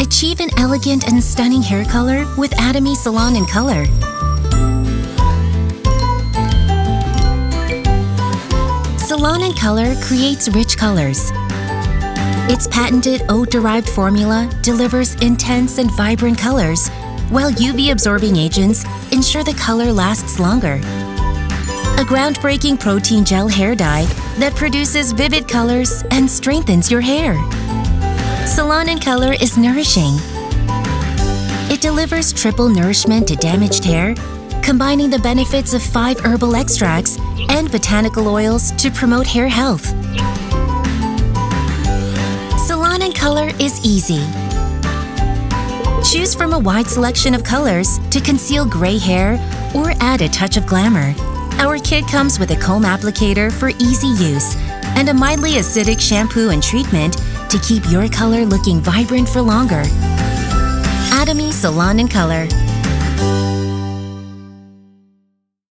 Achieve an elegant and stunning hair color with Atomy Salon and Color. Salon and Color creates rich colors. Its patented oat-derived formula delivers intense and vibrant colors, while UV-absorbing agents ensure the color lasts longer. A groundbreaking protein gel hair dye that produces vivid colors and strengthens your hair. Salon and Color is nourishing. It delivers triple nourishment to damaged hair, combining the benefits of 5 herbal extracts and botanical oils to promote hair health. Salon and Color is easy. Choose from a wide selection of colors to conceal gray hair or add a touch of glamour. Our kit comes with a comb applicator for easy use and a mildly acidic shampoo and treatment to keep your color looking vibrant for longer. Atomy Salon and Color.